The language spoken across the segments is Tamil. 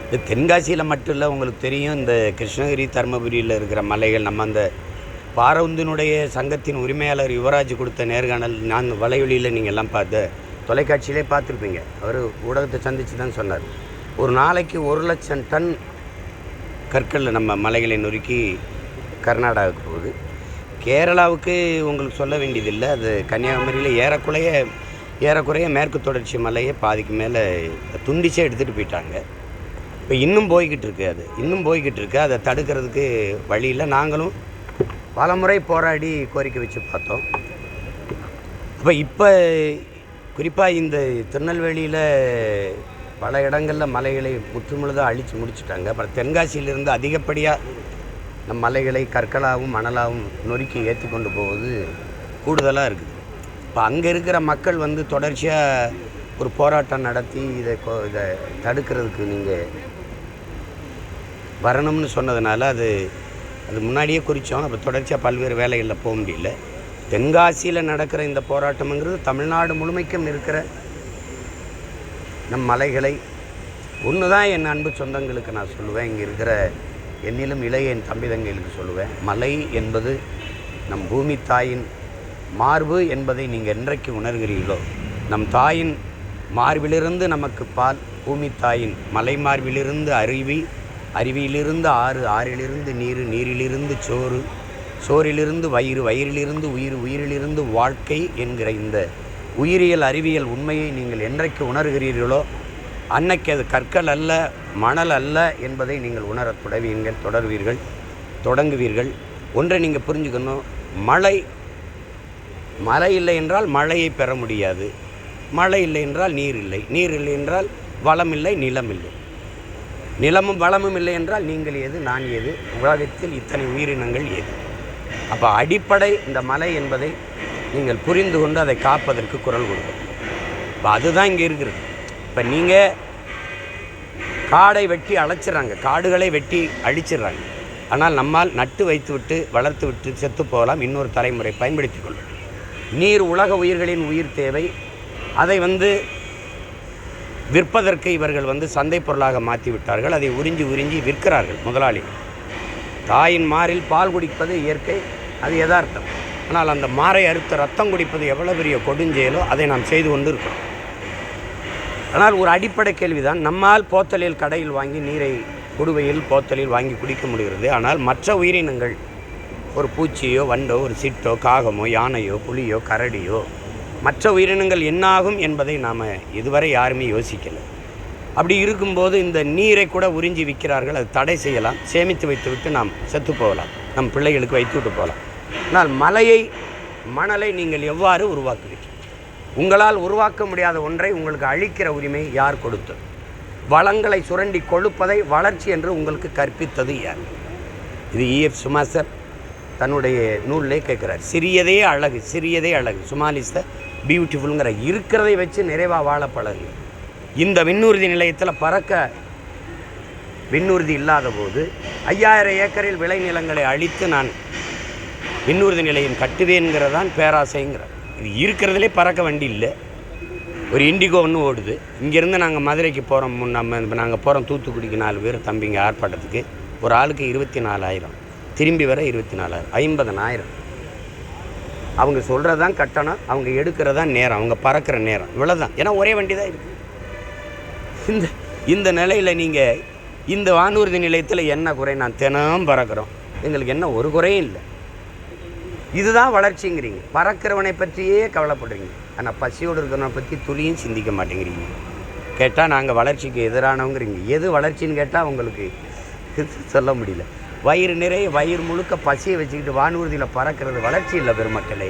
இந்த தென்காசியில் மட்டும் இல்லை, உங்களுக்கு தெரியும், இந்த கிருஷ்ணகிரி தருமபுரியில் இருக்கிற மலைகள். நம்ம அந்த பாரவுந்தினுடைய சங்கத்தின் உரிமையாளர் யுவராஜ் கொடுத்த நேர்காணல் நான் வலைவெளியில் நீங்கள் எல்லாம் பார்த்து தொலைக்காட்சியிலே பார்த்துருப்பீங்க. அவர் ஊடகத்தை சந்தித்து தான் சொன்னார், ஒரு நாளைக்கு 1,00,000 டன் கற்களில் நம்ம மலைகளை நொறுக்கி கர்நாடகாவுக்கு போகுது. கேரளாவுக்கு உங்களுக்கு சொல்ல வேண்டியதில்லை, அது கன்னியாகுமரியில் ஏறக்குறைய மேற்கு தொடர்ச்சி மலையை பாதிக்கு மேலே துண்டிச்சே எடுத்துகிட்டு போயிட்டாங்க. இப்போ இன்னும் போய்கிட்டு இருக்கு. அதை தடுக்கிறதுக்கு வழியில் நாங்களும் பல முறை போராடி கோரிக்கை வச்சு பார்த்தோம். இப்போ குறிப்பாக இந்த திருநெல்வேலியில் பல இடங்களில் மலைகளை முற்றுமுழுதாக அழித்து முடிச்சுட்டாங்க. அப்புறம் தென்காசியிலிருந்து அதிகப்படியாக நம் மலைகளை கற்களாகவும் மணலாகவும் நொறுக்கி ஏற்றி கொண்டு போவது கூடுதலாக இருக்குது. இப்போ அங்கே இருக்கிற மக்கள் தொடர்ச்சியாக ஒரு போராட்டம் நடத்தி இதை தடுக்கிறதுக்கு நீங்கள் வரணும்னு சொன்னதுனால அது முன்னாடியே குறித்தோம். அப்போ தொடர்ச்சியாக பல்வேறு வேலைகளில் போக முடியல. தென்காசியில் நடக்கிற இந்த போராட்டம்ங்கிறது தமிழ்நாடு முழுமைக்கும் இருக்கிற நம் மலைகளை ஒன்று தான் என் அன்பு சொந்தங்களுக்கு நான் சொல்லுவேன், இங்கே இருக்கிற என்னிலும் இளைய என் தம்பி தங்கைகளுக்கு சொல்லுவேன், மலை என்பது நம் பூமி தாயின் மார்பு என்பதை நீங்கள் என்றைக்கு உணர்கிறீர்களோ, நம் தாயின் மார்பிலிருந்து நமக்கு பால், பூமி தாயின் மலை மார்பிலிருந்து அருவியிலிருந்து ஆறு, ஆறிலிருந்து நீர், நீரிலிருந்து சோறு, சோறிலிருந்து வயிறு, வயிறிலிருந்து உயிர், உயிரிலிருந்து வாழ்க்கை என்கிற இந்த உயிரியல் அறிவியல் உண்மையை நீங்கள் என்றைக்கு உணர்கிறீர்களோ அன்னைக்கு அது கற்கள் அல்ல, மணல் அல்ல என்பதை நீங்கள் உணரத் தொடங்குவீர்கள். ஒன்றை நீங்கள் புரிஞ்சுக்கணும், மழை இல்லை என்றால் மழையை பெற முடியாது, மழை இல்லை என்றால் நீர் இல்லை, நீர் இல்லை என்றால் வளம் இல்லை, நிலம் இல்லை, நிலமும் வளமும் இல்லை என்றால் நீங்கள் ஏது, நான் ஏது, உலகத்தில் இத்தனை உயிரினங்கள் ஏது. அப்போ அடிப்படை இந்த மலை என்பதை நீங்கள் புரிந்து கொண்டு அதை காப்பதற்கு குரல் கொடுக்கும். இப்போ அதுதான் இங்கே இருக்கிறது. இப்போ நீங்கள் காடை வெட்டி காடுகளை வெட்டி அழிச்சிடுறாங்க. ஆனால் நம்மால் நட்டு வைத்து விட்டு வளர்த்து விட்டு செத்து போகலாம், இன்னொரு தலைமுறை பயன்படுத்தி கொள்ளும். நீர் உலக உயிர்களின் உயிர் தேவை. அதை விற்பதற்கு இவர்கள் சந்தை பொருளாக மாற்றி விட்டார்கள். அதை உறிஞ்சி விற்கிறார்கள் முதலாளிகள். தாயின் மாரில் பால் குடிப்பது இயற்கை, அது யதார்த்தம். ஆனால் அந்த மாரை அறுத்த ரத்தம் குடிப்பது எவ்வளோ பெரிய கொடுஞ்செயலோ அதை நாம் செய்து கொண்டு இருக்கிறோம். ஆனால் ஒரு அடிப்படை கேள்விதான், நம்மால் போத்தலில் கடையில் வாங்கி நீரை குடுவையில் போத்தலில் வாங்கி குடிக்க முடிகிறது. ஆனால் மற்ற உயிரினங்கள், ஒரு பூச்சியோ வண்டோ ஒரு சிட்டோ காகமோ யானையோ புலியோ கரடியோ, மற்ற உயிரினங்கள் என்னாகும் என்பதை நாம் இதுவரை யாருமே யோசிக்கலை. அப்படி இருக்கும்போது இந்த நீரை கூட உறிஞ்சி விற்கிறார்கள். அது தடை செய்யலாம், சேமித்து வைத்துவிட்டு நாம் செத்து போகலாம், நம் பிள்ளைகளுக்கு வைத்து விட்டு போகலாம். ஆனால் மணலை நீங்கள் எவ்வாறு உருவாக்குவீர்கள்? உங்களால் உருவாக்க முடியாத ஒன்றை உங்களுக்கு அழிக்கிற உரிமை யார் கொடுத்தது? வளங்களை சுரண்டி கொழுப்பதை வளர்ச்சி என்று உங்களுக்கு கற்பித்தது யார்? இது E.F. சுமாசர் தன்னுடைய நூலிலே கேட்குறார். சிறியதே அழகு, சுமால் இஸ் த பியூட்டிஃபுல்ங்கிற, இருக்கிறதை வச்சு நிறைவாக வாழ பழகு. இந்த விண்ணூர்தி நிலையத்தில் பறக்க விண்ணூர்தி இல்லாத போது 5000 ஏக்கரில் விளைநிலங்களை அழித்து நான் விண்ணூர்தி நிலையம் கட்டுவேங்கிறதான் பேராசைங்கிறார். இது இருக்கிறதுலே பறக்க வண்டி இல்லை. ஒரு இண்டிகோ ஒன்று ஓடுது. இங்கேருந்து நாங்கள் மதுரைக்கு போகிறோம். நாங்கள் போகிறோம் தூத்துக்குடிக்கு 4 பேர் தம்பிங்க ஆர்ப்பாட்டத்துக்கு. ஒரு ஆளுக்கு 24,000, திரும்பி வர 24,000, 50,000. அவங்க சொல்கிறது தான் கட்டணம், அவங்க எடுக்கிறதான் நேரம், அவங்க பறக்கிற நேரம், இவ்வளோதான். ஏன்னா ஒரே வண்டி தான் இருக்குது. இந்த நிலையில் நீங்கள் இந்த வானூர்தி நிலையத்தில் என்ன குறை? நான் தினம் பறக்கிறோம், எங்களுக்கு என்ன ஒரு குறையும் இல்லை. இதுதான் வளர்ச்சிங்கிறீங்க. பறக்கிறவனை பற்றியே கவலைப்படுறீங்க, ஆனால் பசியோடு இருக்கிறவனை பற்றி துளியும் சிந்திக்க மாட்டேங்கிறீங்க. கேட்டால் நாங்கள் வளர்ச்சிக்கு எதிரானவங்கிறீங்க. எது வளர்ச்சின்னு கேட்டால் உங்களுக்கு சொல்ல முடியல. வயிறு நிறைய வயிறு முழுக்க பசியை வச்சுக்கிட்டு வானூர்தியில் பறக்கிறது வளர்ச்சி இல்லை பெருமக்களே.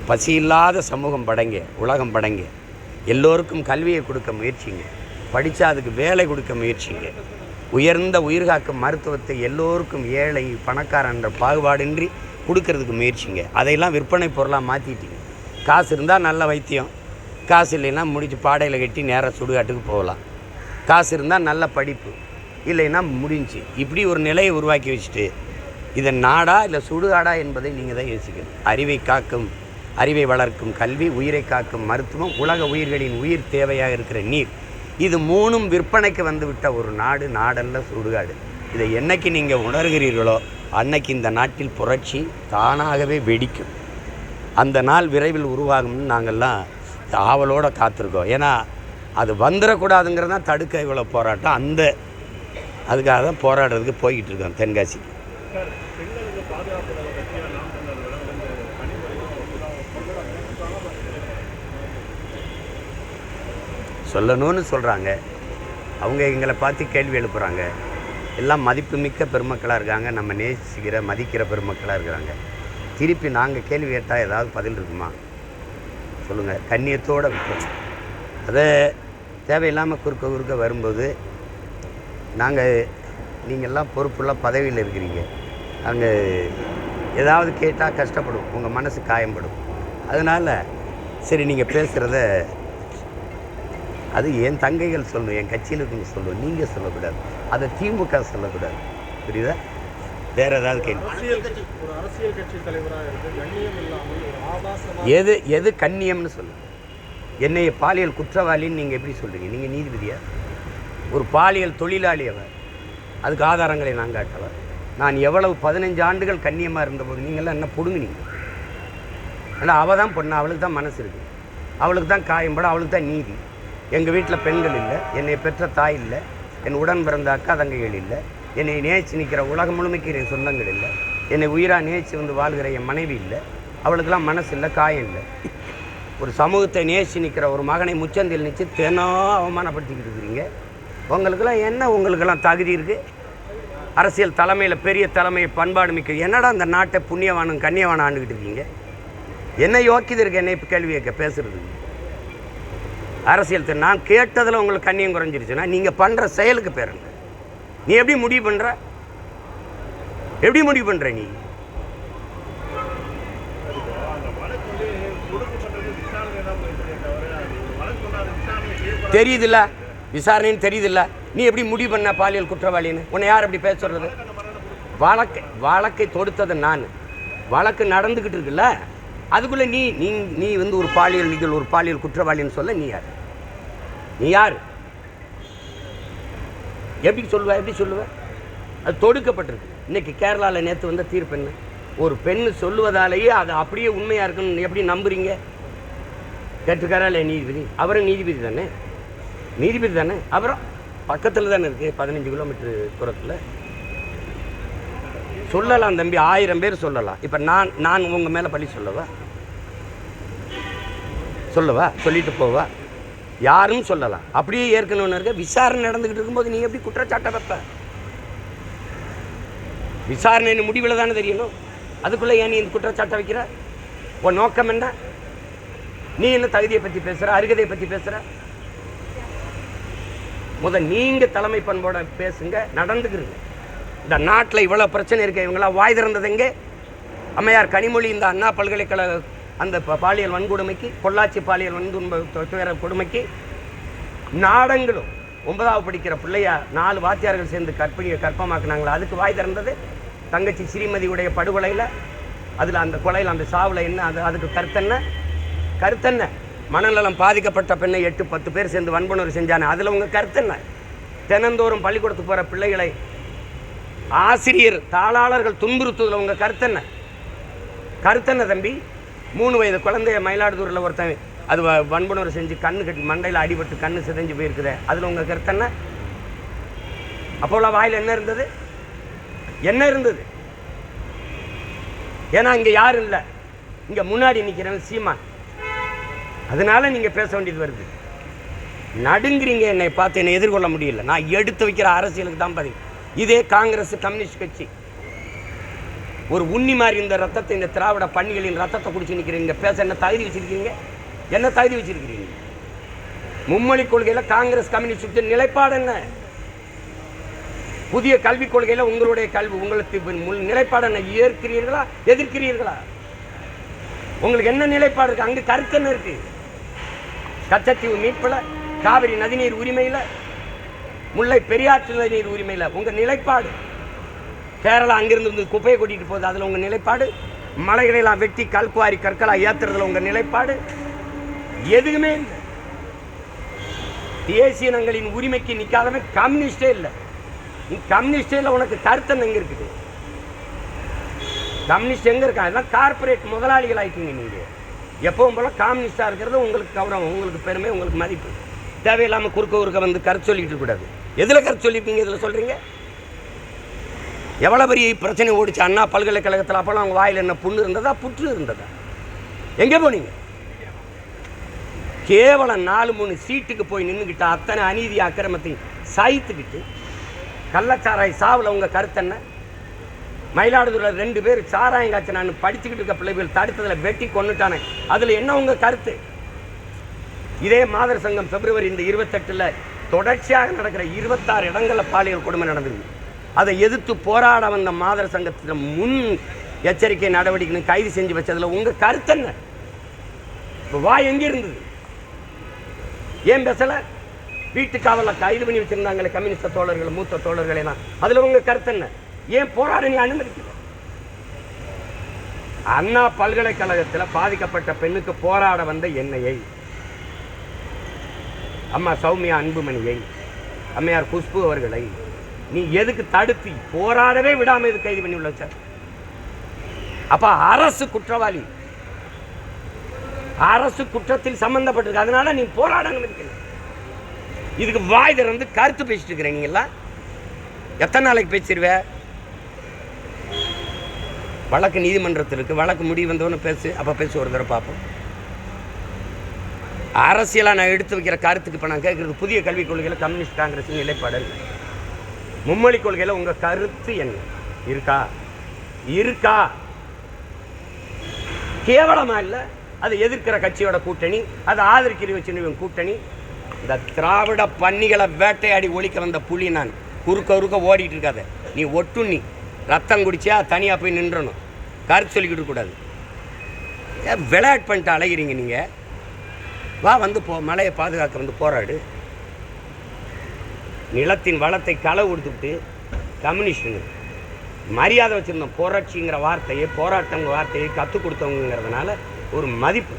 பசி இல்லாத சமூகம் படைங்க, உலகம் படைங்க. எல்லோருக்கும் கல்வியை கொடுக்க முயற்சிங்க, படித்தா அதுக்கு வேலை கொடுக்க முயற்சிங்க. உயர்ந்த உயிர்காக்கும் மருத்துவத்தை எல்லோருக்கும் ஏழை பணக்காரன் என்ற பாகுபாடின்றி கொடுக்கறதுக்கு முயற்சிங்க. அதையெல்லாம் விற்பனை பொருளாக மாற்றிட்டீங்க. காசு இருந்தால் நல்ல வைத்தியம், காசு இல்லைன்னா முடிச்சு பாடையில் கட்டி நேராக சுடுகாட்டுக்கு போகலாம். காசு இருந்தால் நல்ல படிப்பு, இல்லைன்னா முடிஞ்சு. இப்படி ஒரு நிலையை உருவாக்கி வச்சுட்டு இதை நாடா இல்லை சுடுகாடா என்பதை நீங்கள் தான் யோசிக்கணும். அறிவை வளர்க்கும் கல்வி, உயிரை காக்கும் மருத்துவம், உலக உயிர்களின் உயிர் தேவையாக இருக்கிற நீர், இது மூணும் விற்பனைக்கு வந்துவிட்ட ஒரு நாடு, நாடல்ல சுடுகாடு. இதை என்னைக்கு நீங்கள் உணர்கிறீர்களோ அன்னைக்கு இந்த நாட்டில் புரட்சி தானாகவே வெடிக்கும். அந்த நாள் விரைவில் உருவாகும்னு நாங்கள்லாம் ஆவலோடு காத்திருக்கோம். ஏன்னா அது வந்துடக்கூடாதுங்கிறது தான் தடுக்க இவ்வளோ போராட்டம். அதுக்காக தான் போராடுறதுக்கு போய்கிட்டு இருக்கோம் தென்காசி. சொல்லணும்னு சொல்கிறாங்க, அவங்க எங்களை பார்த்து கேள்வி எழுப்புகிறாங்க. எல்லாம் மதிப்புமிக்க பெருமக்களாக இருக்காங்க, நம்ம நேசிக்கிற மதிக்கிற பெருமக்களாக இருக்கிறாங்க. திருப்பி நாங்கள் கேள்வி கேட்டால் ஏதாவது பதில் இருக்குமா சொல்லுங்கள்? கண்ணியத்தோடு விட்டோம். அதை தேவையில்லாமல் குறுக்க வரும்போது நீங்கள்லாம் பொறுப்புள்ள பதவியில் இருக்கிறீங்க, அங்கே ஏதாவது கேட்டால் கஷ்டப்படும், உங்கள் மனசு காயப்படும். அதனால் சரி நீங்கள் பேசுகிறத அது என் தங்கைகள் சொல்லணும், என் கட்சியில் இருக்குன்னு சொல்லணும், நீங்கள் சொல்லக்கூடாது, அதை திமுக சொல்லக்கூடாது. புரியுதா? வேறு ஏதாவது கேள்வி? அரசியல் கட்சி தலைவராக எது கண்ணியம்னு சொல்லுங்கள். என்னைய பாலியல் குற்றவாளின்னு நீங்கள் எப்படி சொல்கிறீங்க? நீங்கள் நீதிபதியா? ஒரு பாலியல் தொழிலாளி அவர், அதுக்கு ஆதாரங்களை நான் காட்டலை. நான் எவ்வளவு 15 ஆண்டுகள் கண்ணியமாக இருந்தபோது நீங்கள்லாம் என்ன பிடுங்குனீங்க? ஆனால் அவள் தான் பொண்ணு, அவளுக்கு தான் மனசு இருக்குது, அவளுக்கு தான் காயம்படும், அவளுக்கு தான் நீதி. எங்கள் வீட்டில் பெண்கள் இல்லை, என்னை பெற்ற தாய் இல்லை, என் உடன் பிறந்த அக்கா தங்கைகள் இல்லை, என்னை நேசித்து நிற்கிற உலகம் முழுமைக்கு என் சொந்தங்கள் இல்லை, என்னை உயிராக நேசித்து வந்து வாழ்கிற என் மனைவி இல்லை, அவளுக்கெல்லாம் மனசு இல்லை, காயம் இல்லை. ஒரு சமூகத்தை நேசித்து நிற்கிற ஒரு மகனை முச்சந்தில் நிச்சு தினம் அவமானப்படுத்திக்கிட்டு இருக்கிறீங்க. உங்களுக்கெல்லாம் என்ன, உங்களுக்கெல்லாம் தகுதி இருக்குது? அரசியல் தலைமையில் பெரிய தலைமையை பண்பாடு மிக்க என்னடா அந்த நாட்டை புண்ணியவானும் கண்ணியவானும் ஆண்டுக்கிட்டு இருக்கீங்க? என்ன யோக்கியது இருக்குது என்னை இப்போ கேள்வி கேட்க பேசுகிறதுக்கு? அரசியல் நான் கேட்டதில் உங்களுக்கு கண்ணியம் குறைஞ்சிருச்சுன்னா நீங்கள் பண்ணுற செயலுக்கு பேருங்க. நீ எப்படி முடிவு பண்ணுற? நீ தெரியுதில்ல, விசாரணைன்னு தெரியுதில்ல, நீ எப்படி முடிவு பண்ண பாலியல் குற்றவாளின்னு? உன்னை யார் அப்படி பேச சொல்கிறது? வழக்கை தொடுத்தது நான், வழக்கு நடந்துக்கிட்டு இருக்குல்ல, அதுக்குள்ளே நீ வந்து ஒரு பாலியல் குற்றவாளின்னு சொல்ல நீ யார்? எப்படி சொல்லுவ? அது தொடுக்கப்பட்டிருக்கு. இன்றைக்கி கேரளாவில் நேற்று வந்த தீர்ப்பு என்ன? ஒரு பெண் சொல்லுவதாலேயே அது அப்படியே உண்மையாக இருக்குன்னு எப்படி நம்புறீங்க? கேட்டிருக்காரா இல்லை நீதிபதி? அவரும் நீதிபதி தானே. அப்புறம் பக்கத்தில் தானே இருக்குது, 15 கிலோமீட்டர் தூரத்தில். சொல்லலாம் தம்பி, 1000 பேர் சொல்லலாம். இப்போ நான் உங்கள் மேலே பழி சொல்லவா? சொல்லிட்டு போவா? யாரும் சொல்லலாம். அப்படியே ஏற்கனவே இருக்க விசாரணை நடந்துக்கிட்டு இருக்கும்போது நீ எப்படி குற்றச்சாட்டை வைப்ப? விசாரணை முடிவில் தானே தெரியணும். அதுக்குள்ளே ஏன் நீ இந்த குற்றச்சாட்டை வைக்கிற? உன் நோக்கம் என்ன? நீ என்ன தகுதியை பற்றி பேசுகிற, அருகதையை பற்றி பேசுகிற? நீங்கள் தலைமை பண்போட பேசுங்க, நடந்துக்கிறீங்க. இந்த நாட்டில் இவ்வளோ பிரச்சனை இருக்க, இவங்களாம் வாய் திறந்தது எங்கே? அம்மையார் கனிமொழி இந்த அண்ணா பல்கலைக்கழக அந்த பாலியல் வன்கொடுமைக்கு, பொள்ளாச்சி பாலியல் வன்துன்ப கொடுமைக்கு நாடங்களும் 9வது படிக்கிற பிள்ளையா 4 வாத்தியார்கள் சேர்ந்து கற்பமாக்குனாங்களா? அதுக்கு வாய் திறந்தது தங்கச்சி ஸ்ரீமதியுடைய படுகொலையில். அதில் அந்த கொலையில் அந்த சாவில் என்ன, அதுக்கு கருத்தென்ன? மனநலம் பாதிக்கப்பட்ட பெண்ணை 8-10 பேர் சேர்ந்து வன்புணர்வு செஞ்சானே, அதில் உங்கள் கருத்தென்ன? தினந்தோறும் பள்ளிக்கூடத்துக்கு போகிற பிள்ளைகளை ஆசிரியர் தாளாளர்கள் துன்புறுத்துவதில் உங்கள் கருத்தென்ன தம்பி? 3 வயது குழந்தைய மயிலாடுதுறையில் ஒருத்தன் அது வன்புணர்வு செஞ்சு கண்ணு கட்டி மண்டையில் அடிபட்டு கண்ணு சிதைஞ்சு போயிருக்குது, அதில் உங்கள் கருத்தென்ன? அப்போல்லாம் வாயில் என்ன இருந்தது? ஏன்னா இங்கே யாரும் இல்லை, இங்கே முன்னாடி நிற்கிறேன் சீமான், அதனால நீங்கள் பேச வேண்டியது வருது. நடுங்குறீங்க, என்னை பார்த்து என்னை எதிர்கொள்ள முடியல. நான் எடுத்து வைக்கிற அரசியலுக்கு தான் பதில். இதே காங்கிரஸ் கம்யூனிஸ்ட் கட்சி ஒரு உண்ணி மாதிரி இந்த ரத்தத்தை, இந்த திராவிட பணிகளின் ரத்தத்தை குடிச்சு நிற்கிறீங்க. பேச என்ன தகுதி வச்சிருக்கீங்க? மும்மொழி கொள்கையில் காங்கிரஸ் கம்யூனிஸ்ட் நிலைப்பாடு என்ன? புதிய கல்விக் கொள்கையில் உங்களுடைய உங்களுக்கு நிலைப்பாடு என்ன? ஏற்கிறீர்களா, எதிர்க்கிறீர்களா? உங்களுக்கு என்ன நிலைப்பாடு இருக்கு? அங்கே கருத்து என்ன இருக்கு? கச்சத்தீவு மீட்பில், காவிரி நதிநீர் உரிமையில், முல்லை பெரியாற்று நதிநீர் உரிமையில் உங்கள் நிலைப்பாடு. கேரளா அங்கிருந்து குப்பையை கொட்டிட்டு போகுது, அதில் உங்கள் நிலைப்பாடு. மலைகளெல்லாம் வெட்டி கல்குவாரி கற்களாக ஏற்றுறதுல உங்கள் நிலைப்பாடு. எதுவுமே இல்லை. தேசியனங்களின் உரிமைக்கு நிற்காதவன் கம்யூனிஸ்டே இல்லை. நீ கம்யூனிஸ்டே இல்லை, உனக்கு கருத்தன் எங்கே இருக்குது? கம்யூனிஸ்ட் எங்கே இருக்கா? எல்லாம் கார்பரேட் முதலாளிகள் ஆகிட்டீங்க. நீங்கள் எப்பவும் போல கம்யூனிஸ்டாக இருக்கிறது உங்களுக்கு கௌரவம், உங்களுக்கு பெருமை, உங்களுக்கு மதிப்பு. தேவையில்லாமல் குறுக்க வந்து கருத்து சொல்லிக்கிட்டு இருக்கக்கூடாது. எதில் கருத்து சொல்லியிருப்பீங்க? இதில் சொல்கிறீங்க. எவ்வளோ பெரிய பிரச்சனை ஓடிச்சு அண்ணா பல்கலைக்கழகத்தில். அப்போலாம் அவங்க வாயில் என்ன புண்ணு இருந்ததா, புற்று இருந்ததா? எங்கே போனீங்க? கேவலம் 4-3 சீட்டுக்கு போய் நின்றுக்கிட்ட அத்தனை அநீதி அக்கிரமத்தை சாய்த்துக்கிட்டு கள்ளச்சாராய் சாவில் உங்கள் கருத்து என்ன? மயிலாடுதுறை 2 பேர் சாராயம் காய்ச்சி நான் படிச்சுக்கிட்டு இருக்க பிள்ளைகள் தடுத்ததில் வெட்டி கொண்டுட்டானே, அதில் என்ன உங்கள் கருத்து? இதே மாதர் சங்கம் பிப்ரவரி இந்த 28 தொடர்ச்சியாக நடக்கிற 26 இடங்களில் பாலியல் கொடுமை நடந்தது. அதை எதிர்த்து போராட வந்த மாதர் சங்கத்தில் முன் எச்சரிக்கை நடவடிக்கை கைது செஞ்சு வச்சதில் உங்கள் கருத்து என்ன? இப்போ எங்கே இருந்தது? ஏன் பேசலை? வீட்டு காவலில் கைது பண்ணி வச்சுருந்தாங்களே கம்யூனிஸ்ட் தோழர்கள், மூத்த தோழர்களெல்லாம், அதில் உங்கள் கருத்து என்ன? ஏன் போராட நீ அனுமதிக்கல? அண்ணா பல்கலைக்கழகத்தில் பாதிக்கப்பட்ட பெண்ணுக்கு போராட வந்த என்னையை, அம்மா சௌமியா அன்புமணியை, அம்மையார் குஷ்பு அவர்களை நீ எதுக்கு தடுத்து போராடவே விடாமல் இது கைது பண்ணி உள்ள சார்? அப்ப அரசு குற்றவாளி, அரசு குற்றத்தில் சம்பந்தப்பட்டிருக்கு. அதனால நீ போராட அனுமதிக்கல. இதுக்கு வாய் திறந்து கருத்து பேசிட்டு இருக்கிறீங்களா? எத்தனை நாளைக்கு பேசிடுவே? வழக்கு நீதிமன்றத்திற்கு வழக்கு முடிவு வந்தவொன்னு பேசு. அப்போ பேசு, ஒரு தடவை பார்ப்போம். அரசியலாக நான் எடுத்து வைக்கிற கருத்துக்கு இப்போ நான் கேட்குறது, புதிய கல்விக் கொள்கையில் கம்யூனிஸ்ட் காங்கிரஸ் நிலைப்பாடு இல்லை. மும்மொழி கொள்கையில் உங்கள் கருத்து என்ன இருக்கா? இருக்கா? கேவலமா இல்லை? அதை எதிர்க்கிற கட்சியோட கூட்டணி, அதை ஆதரிக்கிற வச்சு கூட்டணி. இந்த திராவிட பன்னிகளை வேட்டையாடி ஒழிக்க வந்த புலி நான். குறுக்க ஓடிட்டு இருக்காத. நீ ஒட்டுண்ணி ரத்தம் குடிச்சா தனியாக போய் நின்றணும். கருத்து சொல்லிக்கிட்டு கூடாது. விளையாட்டு பண்ணிட்டு அலைகிறீங்க நீங்கள். வா வந்து மலையை பாதுகாக்க வந்து போராடு. நிலத்தின் வளத்தை களை கொடுத்துட்டு கம்யூனிஸ்டுன்னு மரியாதை வச்சுருந்தோம். புரட்சிங்கிற வார்த்தையை, போராட்டங்கிற வார்த்தையை கற்றுக் கொடுத்தவங்கிறதுனால ஒரு மதிப்பு.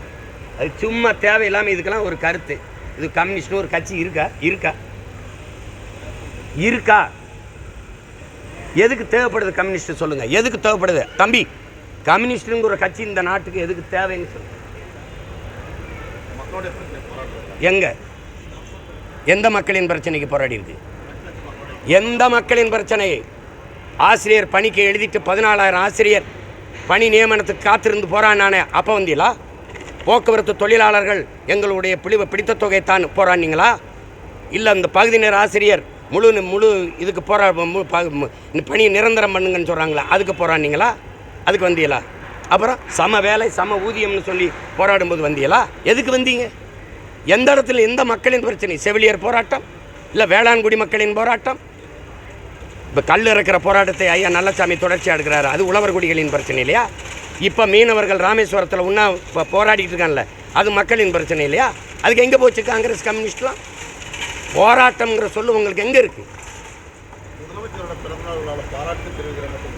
அது சும்மா தேவையில்லாமல் இதுக்கெல்லாம் ஒரு கருத்து. இது கம்யூனிஸ்ட்னு ஒரு கட்சி இருக்கா? இருக்கா? இருக்கா? எதுக்கு தேவைப்படுது கம்யூனிஸ்ட் சொல்லுங்க? எதுக்கு தேவைப்படுது தம்பி? கம்யூனிஸ்டுங்கிற ஒரு கட்சி இந்த நாட்டுக்கு எதுக்கு தேவைன்னு சொல்லுங்க. எங்க எந்த மக்களின் பிரச்சனைக்கு போராடி இருக்கு? எந்த மக்களின் பிரச்சனையை? ஆசிரியர் பணிக்கு எழுதிட்டு 14,000 ஆசிரியர் பணி நியமனத்துக்கு காத்திருந்து போராடினானே, அப்போ வந்தீங்களா? போக்குவரத்து தொழிலாளர்கள் எங்களுடைய பிடித்த தொகை தான் போராடினீங்களா? இல்லை அந்த பகுதி நேர ஆசிரியர் முழு இதுக்கு பணியை நிரந்தரம் பண்ணுங்கன்னு சொல்கிறாங்களா, அதுக்கு போராடினீங்களா? அதுக்கு வந்தீங்களா? அப்புறம் சம வேலை சம ஊதியம்னு சொல்லி போராடும்போது வந்தீங்களா? எதுக்கு வந்தீங்க? எந்த இடத்துல எந்த மக்களின் பிரச்சனை? செவிலியர் போராட்டம், இல்லை வேளாண்குடி மக்களின் போராட்டம்? இப்போ கல் இறக்கிற போராட்டத்தை ஐயா நல்லசாமி தொடர்ச்சியாக எடுக்கிறாரு, அது உழவர் குடிகளின் பிரச்சனை இல்லையா? இப்போ மீனவர்கள் ராமேஸ்வரத்தில் ஒன்றா இப்போ போராடிட்டு இருக்காங்கல்ல, அது மக்களின் பிரச்சனை இல்லையா? அதுக்கு எங்கே போச்சு காங்கிரஸ் கம்யூனிஸ்ட்லாம்? போராட்டம்ங்கிற சொல்லு உங்களுக்கு எங்கே இருக்குது? முதலமைச்சரோட பிறந்தநாள் விழாவில் பாராட்டு தெரிவிக்கிற மட்டும்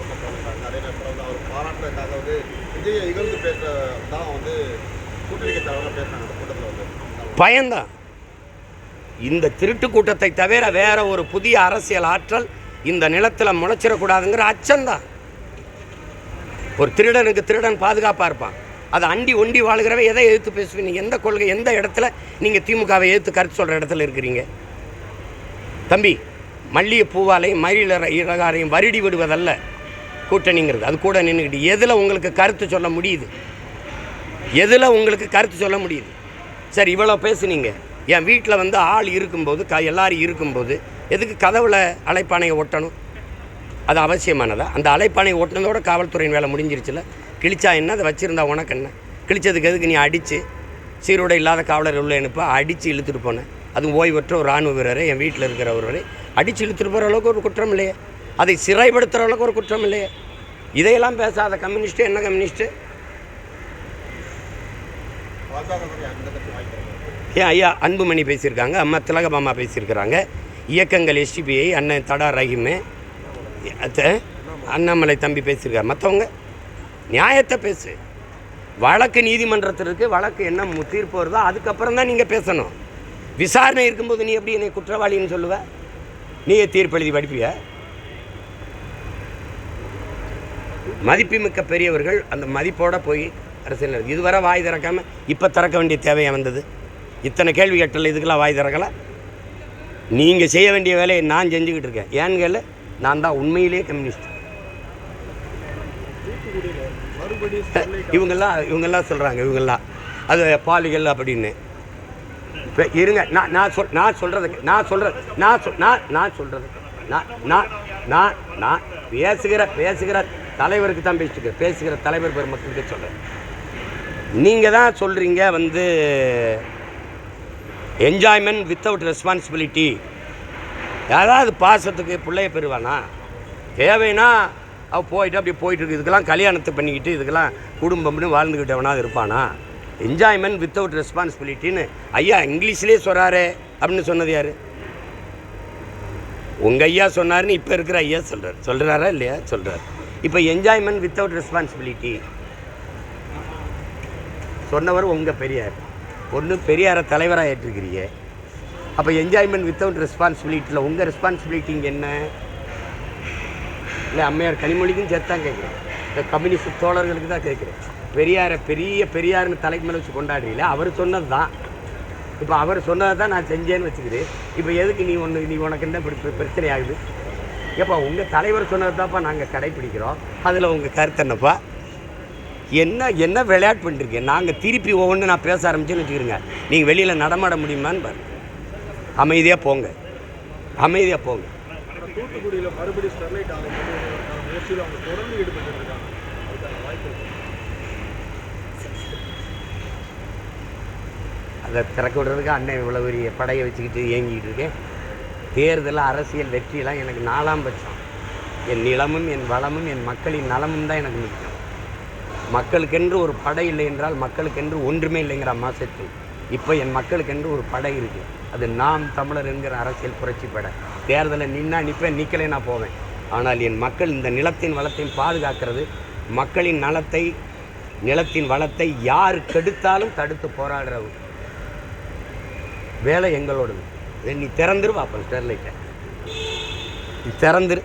அதே நேரத்தில் அவர் பாராட்டுறதுக்காக வந்து விஜயை இகழ்ந்து பேச தான் வந்து கூட்டணிக்கு தலைவராக பேசுகிறாங்க. அந்த கூட்டத்தில் வந்து பயன்தான். இந்த திருட்டு கூட்டத்தை தவிர வேற ஒரு புதிய அரசியல் ஆற்றல் இந்த நிலத்தில் முளைச்சிடக்கூடாதுங்கிற அச்சம்தான். ஒரு திருடனுக்கு திருடன் பாதுகாப்பாக இருப்பான். அதை அண்டி ஒண்டி வாழ்கிறவ எதை எதிர்த்து பேசுவீங்க? எந்த கொள்கை, எந்த இடத்துல நீங்கள் திமுகவை எதிர்த்து கருத்து சொல்கிற இடத்துல இருக்கிறீங்க? தம்பி, மல்லிகை பூவாலையும் மயில் இறகாரையும் வருடி விடுவதல்ல கூட்டணிங்கிறது. அது கூட நின்றுக்கிட்டு எதில் உங்களுக்கு கருத்து சொல்ல முடியுது? எதில் உங்களுக்கு கருத்து சொல்ல முடியுது? சரி, இவ்வளோ பேசுனீங்க. என் வீட்டில் வந்து ஆள் இருக்கும்போது எல்லாரும் இருக்கும்போது எதுக்கு கதவுல அழைப்பானையை ஒட்டணும்? அது அவசியமானதா? அந்த அழைப்பானையை ஒட்டினதோட காவல்துறையின் வேலை முடிஞ்சிருச்சுல. கிழிச்சா என்ன, அதை வச்சுருந்தா உனக்கு என்ன? கிழிச்சதுக்கு எதுக்கு நீ அடித்து சீரோட இல்லாத காவலர் உள்ள அனுப்ப அடித்து இழுத்துட்டு போனேன்? அதுவும் ஓய்வற்ற ஒரு இராணுவ வீரரை, என் வீட்டில் இருக்கிற ஒருவரை அடித்து இழுத்துட்டு போகிற அளவுக்கு ஒரு குற்றம் இல்லையே? அதை சிறைப்படுத்துகிற அளவுக்கு ஒரு குற்றம் இல்லையே? இதையெல்லாம் பேசாத கம்யூனிஸ்ட்டு என்ன கம்யூனிஸ்ட்டு? ஏன் ஐயா அன்புமணி பேசியிருக்காங்க, அம்மா திலகபாமா பேசியிருக்கிறாங்க, இயக்கங்கள் எஸ்டிபிஐ அண்ணன் தடா ரஹீமு, அண்ணாமலை தம்பி பேசியிருக்காரு. மற்றவங்க நியாயத்தை பேசு. வழக்கு நீதிமன்றத்திற்கு வழக்கு என்ன தீர்ப்பு வருதோ அதுக்கப்புறம் தான் நீங்கள் பேசணும். விசாரணை இருக்கும்போது நீ எப்படி என்னை குற்றவாளின்னு சொல்லுவ? நீயே தீர்ப்பு எழுதி படிப்பிய? மதிப்புமிக்க பெரியவர்கள் அந்த மதிப்போடு போய் அரசியல் இதுவரை வாய் திறக்காமல் இப்போ திறக்க வேண்டிய தேவையாக வந்தது. இத்தனை கேள்வி கேட்டல, இதுக்கெல்லாம் வாய் திறக்கலை. நீங்கள் செய்ய வேண்டிய வேலையை நான் செஞ்சுக்கிட்டு இருக்கேன். ஏன்னு கேளு, நான் தான் உண்மையிலேயே கம்யூனிஸ்ட். இவங்கெல்லாம் சொல்கிறாங்க, இவங்கெல்லாம் அது பாலிகள் அப்படின்னு. இப்போ இருங்க, நான் பேசுகிற தலைவருக்கு தான் பேசுகிற தலைவர் பெருமக்களுக்கு சொல்கிறேன். நீங்கள் தான் சொல்கிறீங்க வந்து என்ஜாய்மெண்ட் வித்தவுட் ரெஸ்பான்சிபிலிட்டி. யாராவது பாசத்துக்கு பிள்ளைய பெறுவானா? தேவைன்னா அவள் போயிட்டு அப்படி போயிட்டுருக்கு. இதுக்கெல்லாம் கல்யாணத்தை பண்ணிக்கிட்டு இதுக்கெல்லாம் குடும்பம்னு வாழ்ந்துக்கிட்டவனாக இருப்பானா? என்ஜாய்மெண்ட் வித்தவுட் ரெஸ்பான்சிபிலிட்டின்னு ஐயா இங்கிலீஷ்லேயே சொல்கிறாரு அப்படின்னு சொன்னது யார்? உங்கள் ஐயா சொன்னார்னு இப்போ இருக்கிற ஐயா சொல்கிறாரா இல்லையா? சொல்கிறார். இப்போ என்ஜாய்மெண்ட் வித்தவுட் ரெஸ்பான்சிபிலிட்டி சொன்னவர் உங்கள் பெரியார். ஒன்று பெரியாரை தலைவராக ஏற்றிருக்கிறீங்க. அப்போ என்ஜாய்மெண்ட் வித்தவுட் ரெஸ்பான்சிபிலிட்டியில் உங்கள் ரெஸ்பான்சிபிலிட்டி இங்கே என்ன? இல்லை அம்மையார் கனிமொழிக்கும் சேர்த்தான் கேட்குறேன். இந்த கம்யூனிஸ்ட் தோழர்களுக்கு தான் கேட்குறேன். பெரியாரை பெரியார்னு தலைக்கு மேலே வச்சு கொண்டாடுறீங்களே, அவர் சொன்னது தான். இப்போ அவர் சொன்னதை தான் நான் செஞ்சேன்னு வச்சுக்கிறேன். இப்போ எதுக்கு நீ உனக்கு என்ன பிரச்சனை ஆகுது? ஏப்பா உங்கள் தலைவர் சொன்னது தான்ப்பா நாங்கள் கடைப்பிடிக்கிறோம். அதில் உங்கள் கருத்து என்னப்பா? என்ன விளையாட்டு பண்ணிருக்கேன்? நாங்கள் திருப்பி ஒவ்வொன்று நான் பேச ஆரம்பிச்சேன்னு வச்சுக்கிறேங்க, நீங்கள் வெளியில் நடமாட முடியுமான்னு பாருங்க. அமைதியாக போங்க. தூத்துக்குடியில் மறுபடியும் ஸ்டெர்லைட் முயற்சியில் அவங்க தொடர்ந்து ஈடுபட்டு இருக்காங்க. அதை திறக்க விடுறதுக்கு அண்ணன் இவ்வளோ பெரிய படையை வச்சுக்கிட்டு இயங்கிக்கிட்டு இருக்கேன். தேர்தல் அரசியல் வெற்றியெல்லாம் எனக்கு 4ஆம் பட்சம். என் நிலமும் என் வளமும் என் மக்களின் நலமும் தான் எனக்கு முக்கியம். மக்களுக்கென்று ஒரு படை இல்லை என்றால் மக்களுக்கென்று ஒன்றுமே இல்லைங்கிற மாசத்தில் இப்போ என் மக்களுக்கென்று ஒரு படை இருக்குது. அது நாம் தமிழர் என்கிற அரசியல் புரட்சி படை. தேர்தலில் நிற்பேன், நிற்கலை நான் போவேன். ஆனால் என் மக்கள் இந்த நிலத்தின் வளத்தையும் பாதுகாக்கிறது, மக்களின் நலத்தை நிலத்தின் வளத்தை யார் கெடுத்தாலும் தடுத்து போராடுற வேலை எங்களோடது. நீ திறந்துரு பார்ப்போம் ஸ்டெர்லைட்டை. நீ திறந்துரு.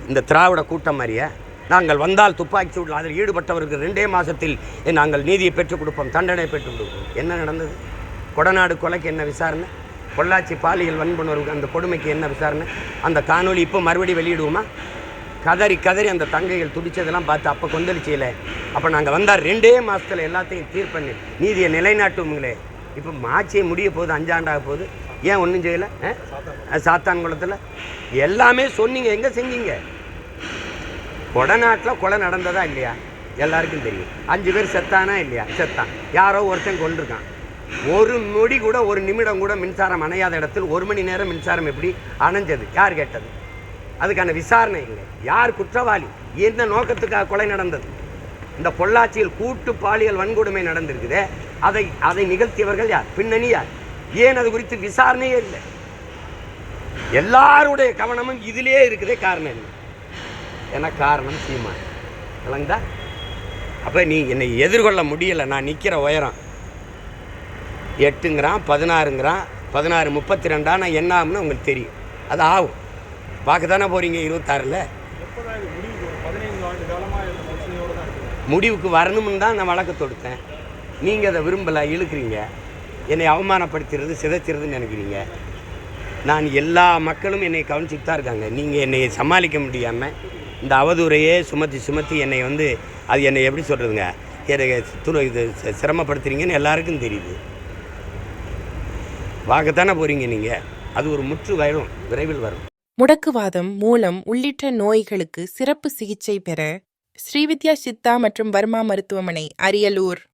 இந்த திராவிட கூட்டம் மாதிரியா நாங்கள் வந்தால் துப்பாக்கி சூடில் அதில் ஈடுபட்டவருக்கு 2 மாதத்தில் நாங்கள் நீதியை பெற்றுக் கொடுப்போம், தண்டனை பெற்றுக் கொடுப்போம். என்ன நடந்தது? கொடநாடு கொலைக்கு என்ன விசாரணை? பொள்ளாச்சி பாலியல் வன்புணர்வுக்கு அந்த கொடுமைக்கு என்ன விசாரணை? அந்த காணொலி இப்போ மறுபடியும் வெளியிடுவோமா? கதறி அந்த தங்கைகள் துடிச்சதெல்லாம் பார்த்து அப்போ கொந்தளிச்சியில. அப்போ நாங்கள் வந்தால் 2 மாதத்தில் எல்லாத்தையும் தீர்ப்பண்ணி நீதியை நிலைநாட்டுவோங்களே. இப்போ ஆட்சியை முடிய போகுது, 5 ஆண்டாக போகுது. ஏன் ஒன்றும் செய்யலை? சாத்தான்குளத்தில் எல்லாமே சொன்னீங்க, எங்கே செஞ்சீங்க? கொடநாட்டில் கொலை நடந்ததா இல்லையா? எல்லாருக்கும் தெரியும். 5 பேர் செத்தானா இல்லையா? செத்தான். யாரோ ஒருத்தன் கொண்டிருக்கான். ஒரு நொடி கூட, ஒரு நிமிடம் கூட மின்சாரம் அணையாத இடத்தில் 1 மணி நேரம் மின்சாரம் எப்படி அணைஞ்சது? யார் கேட்டது? அதுக்கான விசாரணை இல்லை. யார் குற்றவாளி? என்ன நோக்கத்துக்காக கொலை நடந்தது? இந்த பொள்ளாச்சியில் கூட்டு பாலியல் வன்கொடுமை நடந்திருக்குதே, அதை நிகழ்த்தியவர்கள் யார்? பின்னணி யார்? ஏன் அது குறித்து விசாரணையே இல்லை? எல்லாருடைய கவனமும் இதிலே இருக்குதே. காரணம் என்ன? ஏன்னா காரணம் சீமான். விளங்குதா? அப்போ நீ என்னை எதிர்கொள்ள முடியலை. நான் நிற்கிற உயரம் 8ங்கிறான், 16ங்கிறான், 16 32 நான் என்ன ஆகும்னு உங்களுக்கு தெரியும். அது ஆகும். பார்க்க தானே போகிறீங்க 26ல். முடிவுக்கு வரணும்னு தான் நான் வழக்கு தொடுத்தேன். நீங்கள் அதை விரும்பலை, இழுக்கிறீங்க. என்னை அவமானப்படுத்துறது, சிதைச்சிறதுன்னு நினைக்கிறீங்க. நான் எல்லா மக்களும் என்னை கவனிச்சுட்டு தான் இருக்காங்க. நீங்கள் என்னை சமாளிக்க முடியாமல் இந்த அவதூறையே சுமத்தி என்னை வந்து அது என்னை எப்படி சொல்கிறதுங்க, இது சிரமப்படுத்துறீங்கன்னு எல்லாருக்கும் தெரியுது. பார்க்கத்தானே போகிறீங்க நீங்கள். அது ஒரு முற்று விரைவில் வரும். முடக்குவாதம், மூலம் உள்ளிட்ட நோய்களுக்கு சிறப்பு சிகிச்சை பெற ஸ்ரீவித்யா சித்தா மற்றும் வர்மா மருத்துவமனை, அரியலூர்.